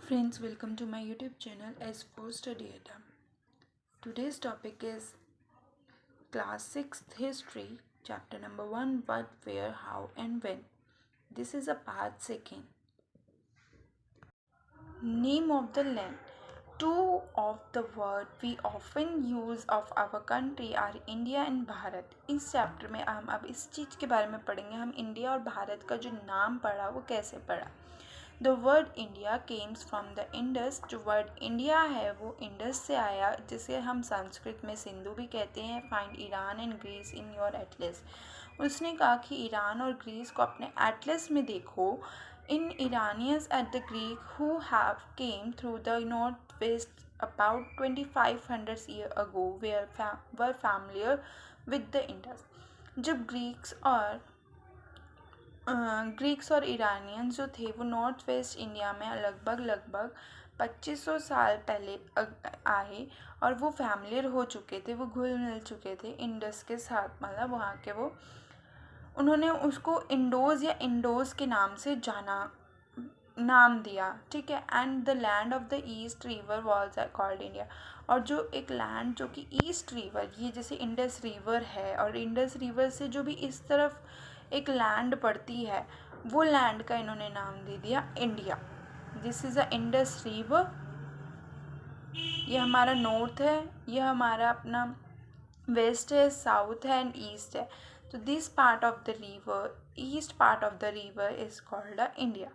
Friends, welcome to my YouTube channel S4 Study Adam. Today's topic is Class 6th History, Chapter number 1 What, Where, How, and When. This is a part 2nd. Name of the land. Two of the word we often use of our country are India and Bharat. इस chapter में हम अब इस चीज़ के बारे में पढ़ेंगे हम इंडिया और भारत का जो नाम पढ़ा वो कैसे पढ़ा. The word India Kemps from the Indus. जो वर्ड इंडिया है वो इंडस से आया, जिसे हम संस्कृत में सिंधु भी कहते हैं. Find Iran and Greece in your atlas. उसने कहा कि ईरान और ग्रीस को अपने एटलस में देखो. इन Iranians at the Greek who have came through the northwest about 2500 years ago were familiar with the Indus. जब ग्रीक्स और ईरानियंस जो थे वो नॉर्थ वेस्ट इंडिया में लगभग 2500 साल पहले आए और वो फैमिलियर हो चुके थे, वो घुल मिल चुके थे इंडस के साथ. मतलब वहाँ के वो उन्होंने उसको इंडोज के नाम से नाम दिया. ठीक है. And the land of the east river was called India. और जो एक लैंड जो कि ईस्ट रिवर, ये जैसे इंडस रिवर है और इंडस रिवर से जो भी इस तरफ एक लैंड पड़ती है वो लैंड का इन्होंने नाम दे दिया India. This is a Indus river. ये हमारा नॉर्थ है, ये हमारा अपना वेस्ट है, साउथ है एंड ईस्ट है. तो this part of the river, east part of the river is called India.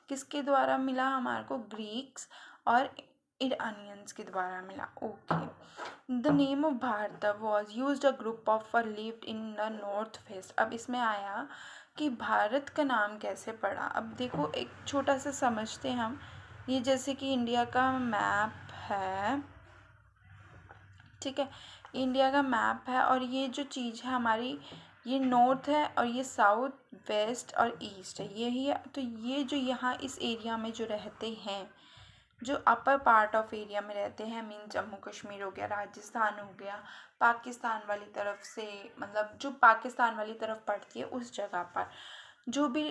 किसके द्वारा मिला हमारे को? ग्रीक्स और ईरानियंस के द्वारा मिला. Okay. The name of Bharat was use a group of lived in the north west. अब इसमें आया कि भारत का नाम कैसे पड़ा. अब देखो एक छोटा सा समझते हैं हम. ये जैसे कि इंडिया का मैप है, ठीक है. इंडिया का मैप है और ये जो चीज़ है हमारी, ये नॉर्थ है और ये साउथ, वेस्ट और ईस्ट है, यही है. तो ये जो यहाँ इस एरिया में जो रहते हैं, जो अपर पार्ट ऑफ एरिया में रहते हैं, मीन जम्मू कश्मीर हो गया, राजस्थान हो गया, पाकिस्तान वाली तरफ से, मतलब जो पाकिस्तान वाली तरफ पड़ती है उस जगह पर जो भी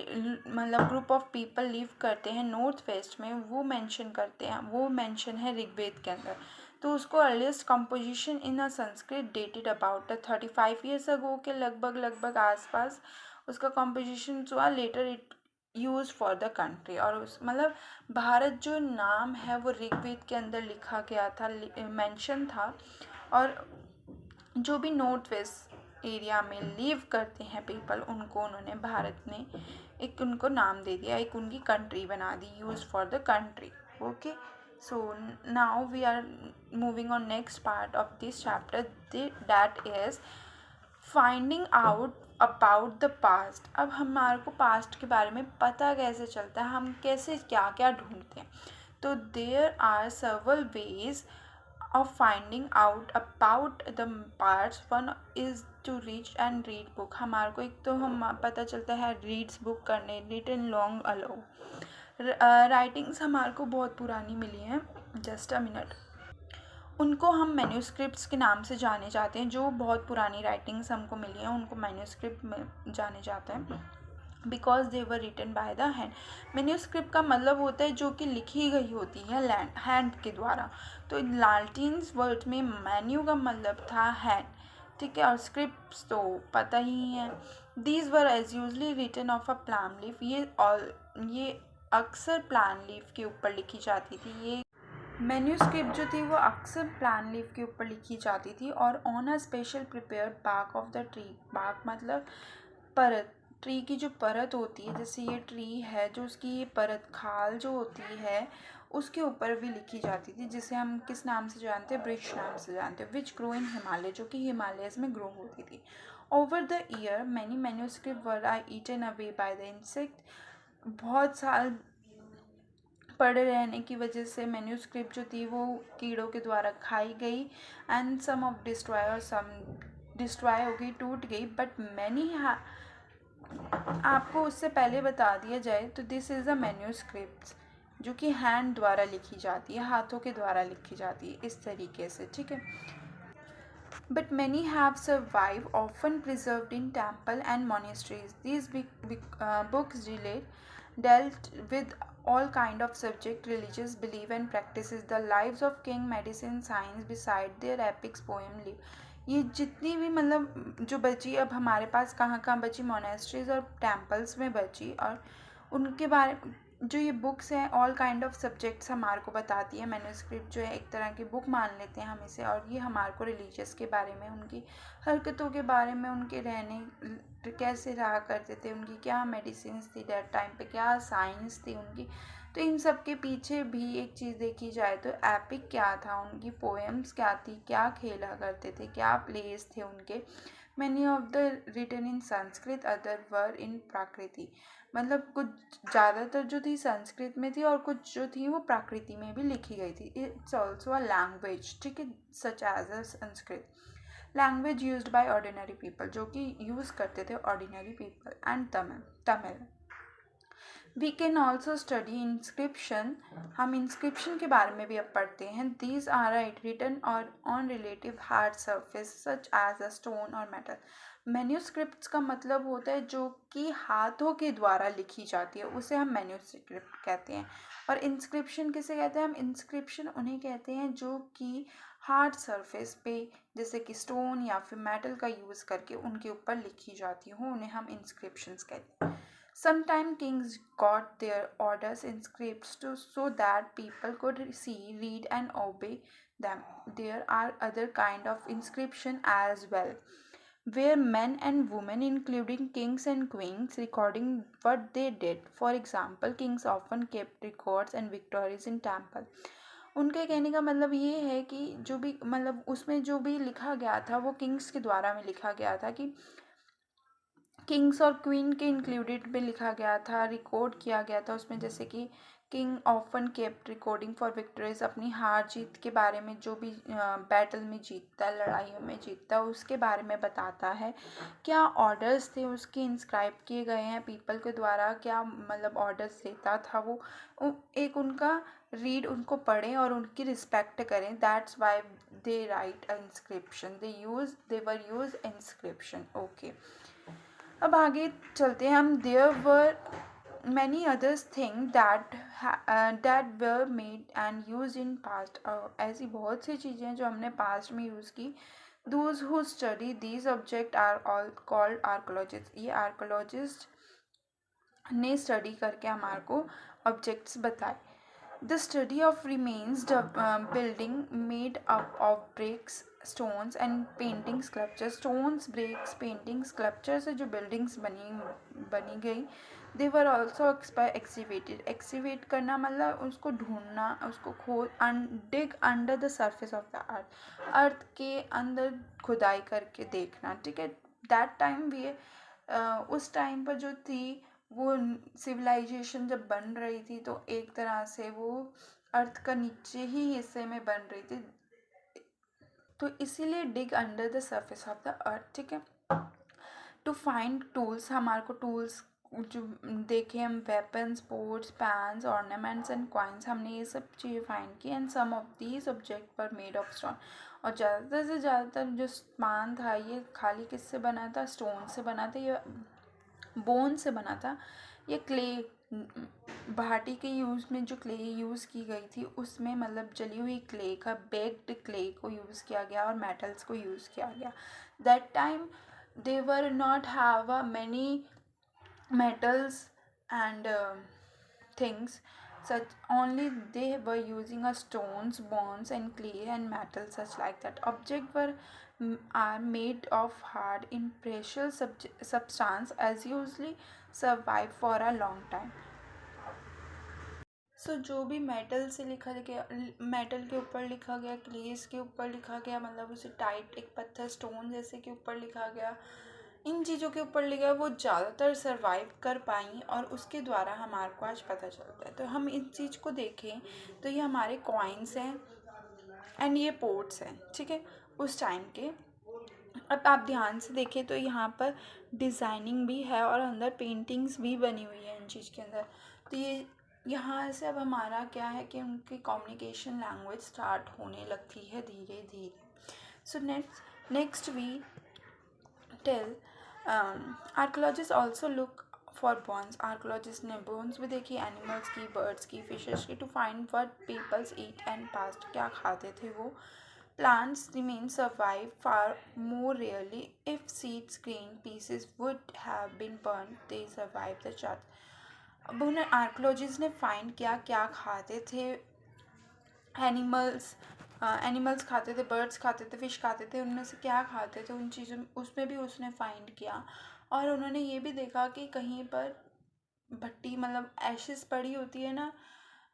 मतलब ग्रुप ऑफ पीपल लिव करते हैं नॉर्थ वेस्ट में, वो मेंशन करते हैं. वो मेंशन है ऋग्वेद के अंदर. तो उसको earliest composition in a Sanskrit dated about 35 years ago के लगभग आसपास उसका कंपोजिशन हुआ. Later it use for the country. और उस मतलब भारत जो नाम है वो ऋग्वेद के अंदर लिखा गया था, मेंशन था. और जो भी नॉर्थ वेस्ट एरिया में लिव करते हैं पीपल, उनको उन्होंने भारत ने एक उनको नाम दे दिया, एक उनकी कंट्री बना दी, use for the country. Okay. So now we are moving on next part of this chapter, that is finding out about the past. अब हमारे को पास्ट के बारे में पता कैसे चलता है, हम कैसे क्या क्या ढूंढते हैं. तो there are several ways of finding out about the parts. One is to read and read book. हमारे को एक तो हम पता चलता है रीड्स बुक करने, written long ago. राइटिंग्स हमारे को बहुत पुरानी मिली हैं. Just a minute. उनको हम मैन्यूस्क्रिप्ट्स के नाम से जाने जाते हैं. जो बहुत पुरानी राइटिंग्स हमको मिली हैं उनको मैन्यूस्क्रिप्ट में जाने जाते हैं, because they were written by the hand. Manuscript का मतलब होता है जो कि लिखी गई होती है हैंड के द्वारा. तो लालटीन्स वर्ड में मैन्यू का मतलब था हैंड, ठीक है. और स्क्रिप्ट्स तो पता ही है. These were as usually written of a palm leaf. ये अक्सर प्लान लीफ के ऊपर लिखी जाती थी. ये मैन्यूस्क्रिप्ट जो थी वो अक्सर प्लान लीफ के ऊपर लिखी जाती थी. और on a special prepared bark of the tree. Bark मतलब परत, ट्री की जो परत होती है, जैसे ये ट्री है जो उसकी ये परत खाल जो होती है उसके ऊपर भी लिखी जाती थी, जिसे हम किस नाम से जानते हैं? वृक्ष नाम से जानते हैं. विच ग्रो इन हिमालय, जो कि हिमालयस में ग्रो होती थी. Over the year many manuscript were are eaten away by the insect. बहुत साल पड़े रहने की वजह से मैन्यूस्क्रिप्ट जो थी वो कीड़ों के द्वारा खाई गई. एंड सम ऑफ डिस्ट्रॉय, और सम डिस्ट्रॉय हो गई, टूट गई. बट मैनी आपको उससे पहले बता दिया जाए तो दिस इज़ अ मैन्यूस्क्रिप्ट जो कि हैंड द्वारा लिखी जाती है, हाथों के द्वारा लिखी जाती है इस तरीके से, ठीक है. But many have survived, often preserved in temple and monasteries. These books dealt with all kind of subject, religious belief and practices, the lives of king, medicine, science, beside their epics poem live. ये जितनी भी मतलब जो बची अब हमारे पास कहाँ बची, मोनेस्ट्रीज और टेम्पल्स में बची, और उनके बारे जो ये बुक्स हैं ऑल काइंड ऑफ सब्जेक्ट्स हमारे को बताती है। मैन्युस्क्रिप्ट जो है एक तरह की बुक मान लेते हैं हम इसे, और ये हमारे को रिलीजियस के बारे में, उनकी हरकतों के बारे में, उनके रहने कैसे रहा करते थे, उनकी क्या मेडिसिन थी दैट टाइम पे, क्या साइंस थी उनकी। तो इन सब के पीछे भी एक चीज़ देखी जाए तो एपिक क्या था, उनकी पोएम्स क्या थी, क्या खेला करते थे, क्या प्लेस थे उनके। Many of the written in Sanskrit, other were in Prakrit. मतलब कुछ ज़्यादातर जो थी संस्कृत में थी और कुछ जो थी वो प्राकृति में भी लिखी गई थी। इट्स ऑल्सो अ लैंग्वेज, ठीक है, such as a Sanskrit language used by ordinary people, जो कि यूज़ करते थे ordinary people. And Tamil we can also study inscription, हम इंस्क्रिप्शन के बारे में भी अब पढ़ते हैं। दीज आर रिटन और on relative hard surface such as a stone और मेटल। मैन्यूस्क्रिप्ट्स का मतलब होता है जो कि हाथों के द्वारा लिखी जाती है, उसे हम मैन्यूस्क्रिप्ट कहते हैं। और इंस्क्रिप्शन किसे कहते हैं, हम इंस्क्रिप्शन उन्हें कहते हैं जो कि हार्ड सरफेस पे जैसे कि स्टोन या फिर मेटल का यूज़ करके उनके ऊपर लिखी जाती हो, उन्हें हम इंस्क्रिप्शंस कहते हैं। Sometimes kings got their orders inscribed so that people could see, read, and obey them. There are other kind of inscription as well, where men and women, including kings and queens, recording what they did. For example, kings often kept records and victories in temple. उनके कहने का मतलब ये है कि जो भी मतलब उसमें जो भी लिखा गया था वो किंग्स के द्वारा में लिखा गया था, कि किंग्स और क्वीन के इंक्लूडेड में लिखा गया था, रिकॉर्ड किया गया था उसमें। जैसे कि king often kept recording for victories, अपनी हार जीत के बारे में, जो भी बैटल में जीतता है, लड़ाइयों में जीतता है, उसके बारे में बताता है। क्या ऑर्डर्स थे उसके इंस्क्राइब किए गए हैं पीपल के द्वारा, क्या मतलब ऑर्डर्स देता था वो, एक उनका रीड, उनको पढ़ें और उनकी रिस्पेक्ट करें। That's why they write inscription, they were use inscription. Okay, अब आगे चलते हैं हम। There were many others thing that were made and use in past, ऐसी बहुत सी चीज़ें हैं जो हमने पास्ट में यूज़ की। Those who study these object are all called archaeologist, ये आर्कोलॉजिस्ट ने स्टडी करके हमारे को ऑब्जेक्ट्स बताए। The study of remains building made up of bricks, stones and painting sculptures. Stones, bricks, painting sculptures से जो buildings बनी गई, they were also excavated. Excavate करना मतलब उसको ढूंढना, उसको dig under the surface of the earth. अर्थ के अंदर खुदाई करके देखना, ठीक है। That time we उस टाइम पर जो थी वो सिविलाइजेशन जब बन रही थी तो एक तरह से वो अर्थ का नीचे ही हिस्से में बन रही थी, तो इसीलिए dig under the surface of the earth, ठीक है। टू फाइंड टूल्स, हमारे को टूल्स जो देखे हम, weapons, pots, pans, ornaments and coins, हमने ये सब चीज़ें फाइंड की। And some of these object पर मेड ऑफ स्टोन, और ज़्यादातर से ज़्यादातर जो सामान था ये खाली किससे बना था, स्टोन से बना था, ये बोन से बना था। ये क्ले, भाटी के यूज़ में जो क्ले यूज़ की गई थी उसमें मतलब जली हुई क्ले का, बेक्ड क्ले को यूज़ किया गया और मेटल्स को यूज़ किया गया। That time they were not have many metals and things, such only they were using stones, bones and clay and metal such like that. Object were are made of hard in precious substance as usually survive for a long time. सो जो भी metal से लिखा गया, metal के ऊपर लिखा गया, क्लेस के ऊपर लिखा गया, मतलब उसे टाइट एक पत्थर स्टोन जैसे के ऊपर लिखा गया, इन चीज़ों के ऊपर लिखा वो ज़्यादातर सरवाइव कर पाई और उसके द्वारा हमारे को आज पता चलता है। तो हम इस चीज़ को देखें तो ये हमारे कॉइन्स हैं एंड ये पोर्ट्स हैं, ठीक है, उस टाइम के। अब आप ध्यान से देखें तो यहाँ पर डिज़ाइनिंग भी है और अंदर पेंटिंग्स भी बनी हुई है इन चीज़ के अंदर। तो ये यहाँ से अब हमारा क्या है कि उनकी कम्युनिकेशन लैंग्वेज स्टार्ट होने लगती है धीरे धीरे। So next we tell archaeologist also look for bones, archaeologist ने बोन्स भी देखी, एनिमल्स की, बर्ड्स की, फिशेस की, to find what peoples eat and past, क्या खाते थे वो. Plants remain survive far more rarely. If seeds grain pieces would have been burned, they survive the charge. अब उन्हें आर्कोलॉजिस्ट ने फाइंड किया क्या खाते थे एनिमल्स. एनिमल्स खाते थे, बर्ड्स खाते थे, फिश खाते थे, उनमें से क्या खाते थे उन चीज़ों उसमें भी उसने फाइंड किया. और उन्होंने ये भी देखा कि कहीं पर भट्टी मतलब एशेस पड़ी होती है ना,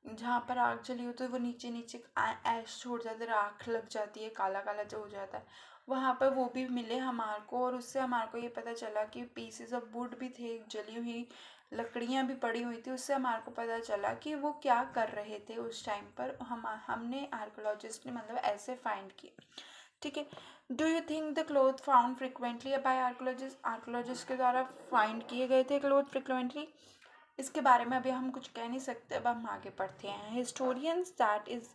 जहाँ पर आग जली होती है वो नीचे नीचे ऐश छोड़ जाते, राख लग जाती है, काला काला जो हो जाता है, वहाँ पर वो भी मिले हमारे को. और उससे हमारे को ये पता चला कि पीसेस ऑफ वुड भी थे, जली हुई लकड़ियाँ भी पड़ी हुई थी. उससे हमारे को पता चला कि वो क्या कर रहे थे उस टाइम पर. हमने आर्कोलॉजिस्ट ने मतलब ऐसे फाइंड किए. ठीक है. Do you think the cloth found frequently by archaeologist के द्वारा फाइंड किए गए थे क्लोथ फ्रिक्वेंटली? इसके बारे में अभी हम कुछ कह नहीं सकते. अब हम आगे पढ़ते हैं. Historians that is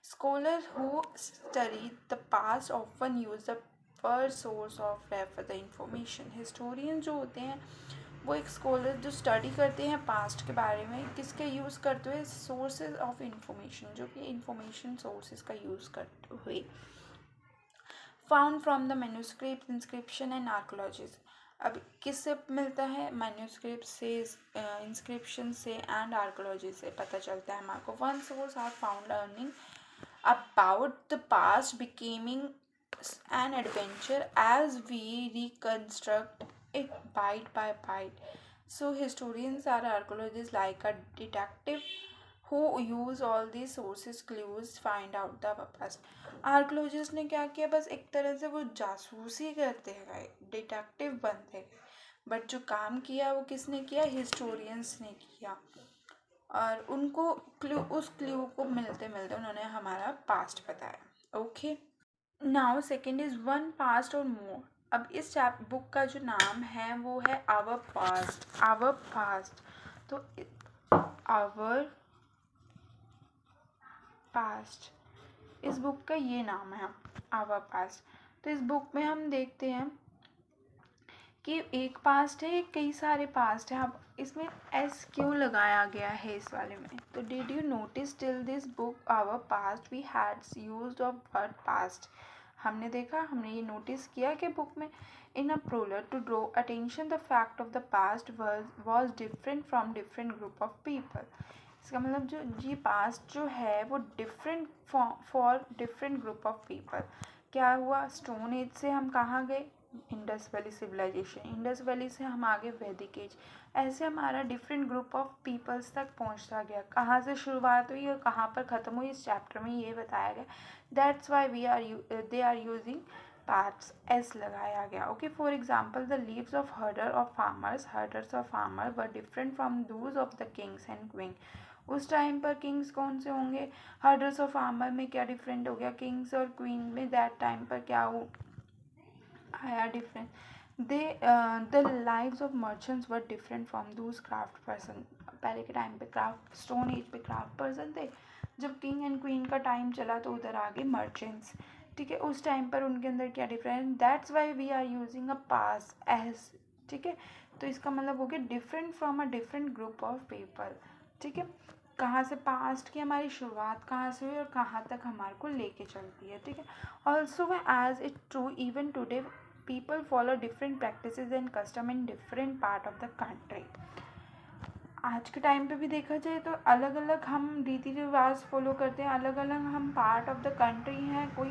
scholar who study the past often use the first source of refer the information. Historian जो होते हैं वो एक स्कॉलर जो स्टडी करते हैं पास्ट के बारे में, किसके यूज़ करते हुए, सोर्सेज ऑफ इंफॉर्मेशन, जो कि इंफॉर्मेशन सोर्सेज का यूज़ करते हुए. Found from the manuscript, inscription and archaeologies. अब किससे मिलता है? मैन्यूस्क्रिप्ट से, इंस्क्रिप्शन से एंड आर्कोलॉजी से पता चलता है हमारे को. One source are found learning about the past becoming an adventure as we reconstruct it bite by bite. So historians are archaeologists like a detective who use all these sources clues find out the past. Archaeologist ने क्या किया, बस एक तरह से वो जासूसी करते गए, डिटेक्टिव बनते गए. बट जो काम किया वो किसने किया? हिस्टोरियंस ने किया. और उनको उस क्लू को मिलते मिलते उन्होंने हमारा पास्ट बताया. Okay. Now second is one past और मोर. अब इस बुक का जो नाम है वो है आवर पास्ट. Our past. तो आवर पास्ट इस बुक का ये नाम है, आवर पास्ट. तो इस बुक में हम देखते हैं कि एक पास्ट है, कई सारे पास्ट है. अब इसमें एस क्यों लगाया गया है इस वाले में? तो did you notice till this book our past we had used of word past. हमने देखा, हमने ये नोटिस किया कि बुक में in a prologue to draw attention the fact of the past was different from different group of people. इसका मतलब जो ये पास्ट जो है वो different for different group of people. क्या हुआ? स्टोन एज से हम कहाँ गए? Indus valley civilisation. Indus valley से हम आगे वैदिक एज. ऐसे हमारा डिफरेंट ग्रुप ऑफ पीपल्स तक पहुंचता गया. कहाँ से शुरुआत हुई और कहाँ पर ख़त्म हुई इस चैप्टर में ये बताया गया. That's why they are using parts, S लगाया गया. Okay. For example the lives of herders of farmer were different from those of the kings and queen. उस टाइम पर किंग्स कौन से होंगे? हर्डर्स ऑफ फार्मर में क्या डिफरेंट हो गया? किंग्स और क्वीन में दैट टाइम पर क्या हो आया different. The lives of merchants were different from Dooj craft person. पहले के टाइम पे क्राफ्ट, स्टोन एज पे क्राफ्ट पर्सन थे. जब किंग एंड क्वीन का टाइम चला तो उधर आगे मर्चेंट्स. ठीक है. उस टाइम पर उनके अंदर क्या difference. That's why we are using a passage. ठीक है. तो इसका मतलब हो गया different from a different group of people. ठीक है. कहाँ से पास्ट की हमारी शुरुआत कहाँ से हुई और कहाँ तक हमारे को लेके चलती है. ठीक है. Also as it true even today people follow different practices and custom in different part of the country. आज के टाइम पे भी देखा जाए तो अलग अलग हम रीति रिवाज फॉलो करते हैं, अलग अलग हम पार्ट ऑफ द कंट्री हैं. कोई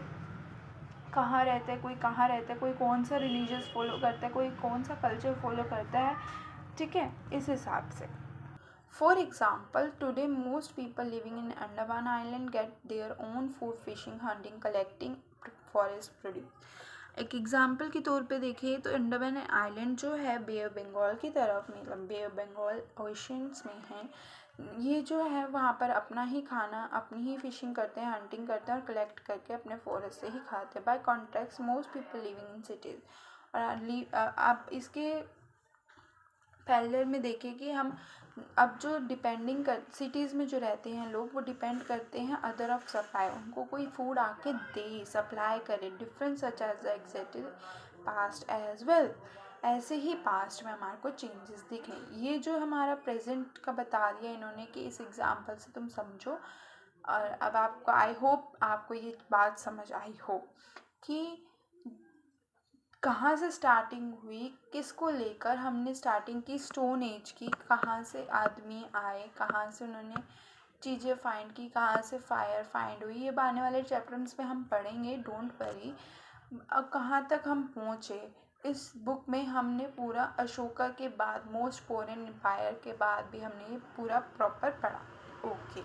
कहाँ रहता है, कोई कहाँ रहता है, कोई कौन सा रिलीजियस फॉलो करता है, कोई कौन सा कल्चर फॉलो करता है. ठीक है. इस हिसाब से For example, today most people living in Andaman Island get their own food, fishing, hunting, collecting forest produce. एक एग्जाम्पल के तौर पे देखें तो अंडमान आइलैंड जो है बे ऑफ बंगाल की तरफ, मतलब बे ऑफ बंगाल ओशंस में है. ये जो है वहाँ पर अपना ही खाना, अपनी ही फिशिंग करते हैं, हंटिंग करते हैं और कलेक्ट करके अपने फॉरेस्ट से ही खाते हैं. By contrast most people living in cities. और आप इसके पैरेलल में देखें कि हम अब जो डिपेंडिंग कर सिटीज़ में जो रहते हैं लोग, वो डिपेंड करते हैं अदर ऑफ सप्लाई. उनको कोई फूड आके दे, सप्लाई करे. Difference such as the existed past as well. ऐसे ही पास्ट में हमारे को चेंजेस दिखे। ये जो हमारा प्रेजेंट का बता दिया इन्होंने कि इस एग्जाम्पल से तुम समझो। और अब आपको आई होप आपको ये बात समझ आई हो कि कहाँ से स्टार्टिंग हुई, किसको लेकर हमने स्टार्टिंग की, स्टोन एज की, कहाँ से आदमी आए, कहाँ से उन्होंने चीज़ें फाइंड की, कहाँ से फायर फाइंड हुई। ये आने वाले चैप्टर्स में हम पढ़ेंगे, डोंट वरी। अब कहाँ तक हम पहुँचे इस बुक में, हमने पूरा अशोका के बाद मोस्ट कोरियन एम्पायर के बाद भी हमने ये पूरा प्रॉपर पढ़ा। ओके,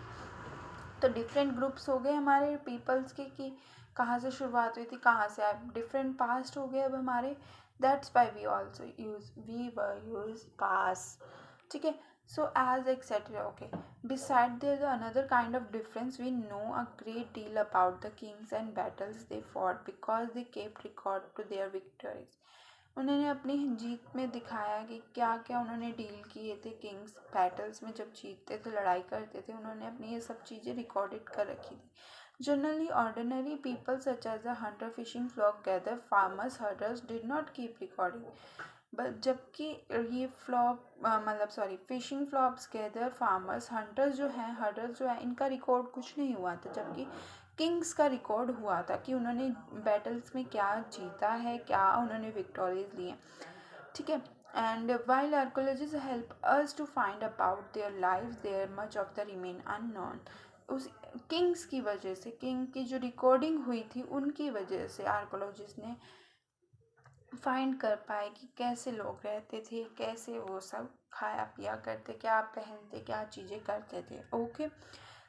तो डिफरेंट ग्रुप्स हो गए हमारे पीपल्स के कि कहाँ से शुरुआत हुई थी, कहाँ से आए, डिफरेंट पास्ट हो गए अब हमारे। That's why we also use pass. ठीक है, so age etcetera. Okay, beside there another kind of difference, we know a great deal about the kings and battles they fought because they kept record to their victories. उन्होंने अपनी जीत में दिखाया कि क्या क्या उन्होंने डील किए थे। किंग्स बैटल्स में जब जीतते थे, लड़ाई करते थे, उन्होंने अपनी ये सब चीज़ें रिकॉर्डेड कर रखी थी। Generally ordinary people such as a hunter fishing folk gather farmers herders did not keep recording. But जबकि ये फ्लॉप मतलब sorry fishing folks gather farmers hunters जो हैं, हर्डर्स जो है, इनका रिकॉर्ड कुछ नहीं हुआ था। जबकि किंग्स का रिकॉर्ड हुआ था कि उन्होंने बैटल्स में क्या जीता है, क्या उन्होंने विक्टोरीज ली हैं। ठीक है, and while archaeologist help us to find about their life there much of the remain unknown. उस किंग्स की वजह से, किंग की जो रिकॉर्डिंग हुई थी उनकी वजह से आर्कोलॉजिस्ट ने फाइंड कर पाए कि कैसे लोग रहते थे, कैसे वो सब खाया पिया करते, क्या पहनते, क्या चीज़ें करते थे। ओके,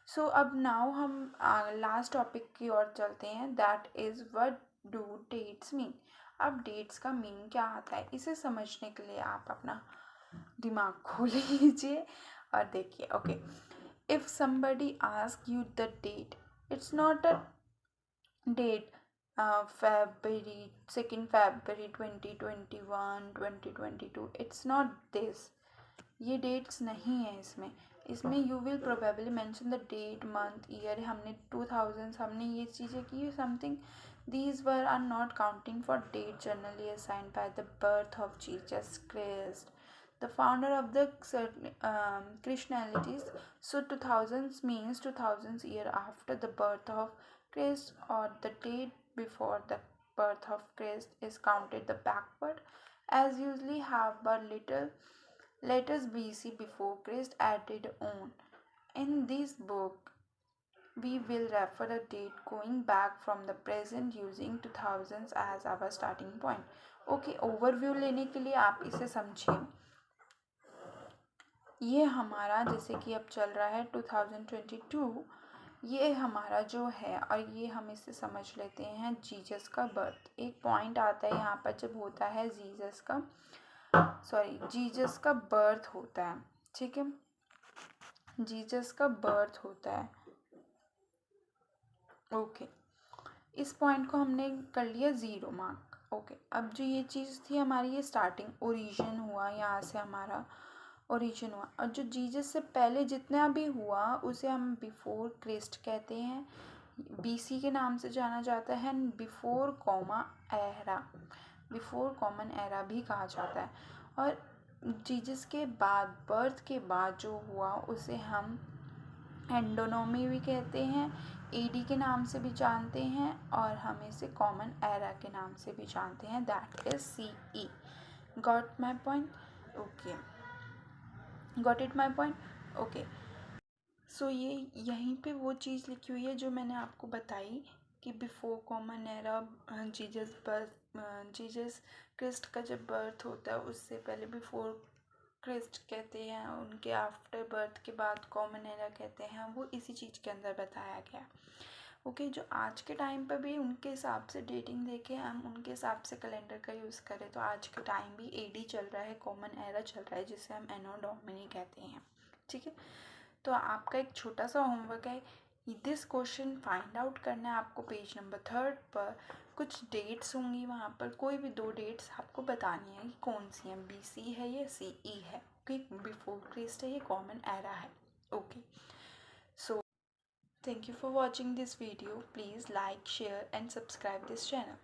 सो अब नाउ हम लास्ट टॉपिक की ओर चलते हैं, that is what do dates mean. अब डेट्स का मीन क्या आता है, इसे समझने के लिए आप अपना दिमाग खोल लीजिए और देखिए। Okay, if somebody ask you the date, it's not a date February 2nd February 2021 2022, it's not this. ये डेट्स नहीं है इसमें। इसमें you will probably mention the date month year. हमने 2000 हमने ये चीज़ें की something, these were are not counting for date generally assigned by the birth of Jesus Christ, the founder of the Christianities. So 2000s means 2000s year after the birth of Christ, or the date before the birth of Christ is counted the backward, as usually have but little letters BC before Christ added on. In this book, we will refer a date going back from the present using 2000s as our starting point. Okay, overview लेने के लिए आप इसे समझिए। ये हमारा जैसे कि अब चल रहा है 2022, ये हमारा जो है, और ये हम इसे समझ लेते हैं जीसस का बर्थ। एक पॉइंट आता है यहाँ पर जब होता है जीसस का बर्थ होता है। ठीक है, जीसस का बर्थ होता है। ओके, इस पॉइंट को हमने कर लिया 0 मार्क। ओके, अब जो ये चीज़ थी हमारी, ये स्टार्टिंग ओरिजिन हुआ, यहाँ से हमारा ओरिजिन हुआ। और जो जीसस से पहले जितना भी हुआ उसे हम बिफोर क्रिस्ट कहते हैं, बीसी के नाम से जाना जाता है, बिफोर कॉमन एरा भी कहा जाता है। और जीसस के बाद, बर्थ के बाद जो हुआ उसे हम एंडोनॉमी भी कहते हैं, एडी के नाम से भी जानते हैं, और हम इसे कॉमन एरा के नाम से भी जानते हैं, that is CE। Got my point? Okay, got it my point? Okay, so ये यहीं पे वो चीज़ लिखी हुई है जो मैंने आपको बताई कि before common era Jesus Christ का जब बर्थ होता है उससे पहले बिफोर क्रिस्ट कहते हैं, उनके आफ्टर बर्थ के बाद कॉमन एरा कहते हैं, वो इसी चीज़ के अंदर बताया गया। ओके, जो आज के टाइम पर भी उनके हिसाब से डेटिंग देके हम उनके हिसाब से कैलेंडर का यूज़ करें तो आज के टाइम भी AD चल रहा है, कॉमन एरा चल रहा है, जिसे हम एनो डोमिनी कहते हैं। ठीक है, तो आपका एक छोटा सा होमवर्क है, दिस क्वेश्चन फाइंड आउट करना है आपको। पेज नंबर 3 पर कुछ डेट्स होंगी, वहाँ पर कोई भी 2 डेट्स आपको बतानी है कि कौन सी हैं, BC है या CE है। ओके, बिफोर क्रिस्ट है, ये कॉमन एरा है। Okay, so thank you for watching this video. Please like, share and subscribe this channel.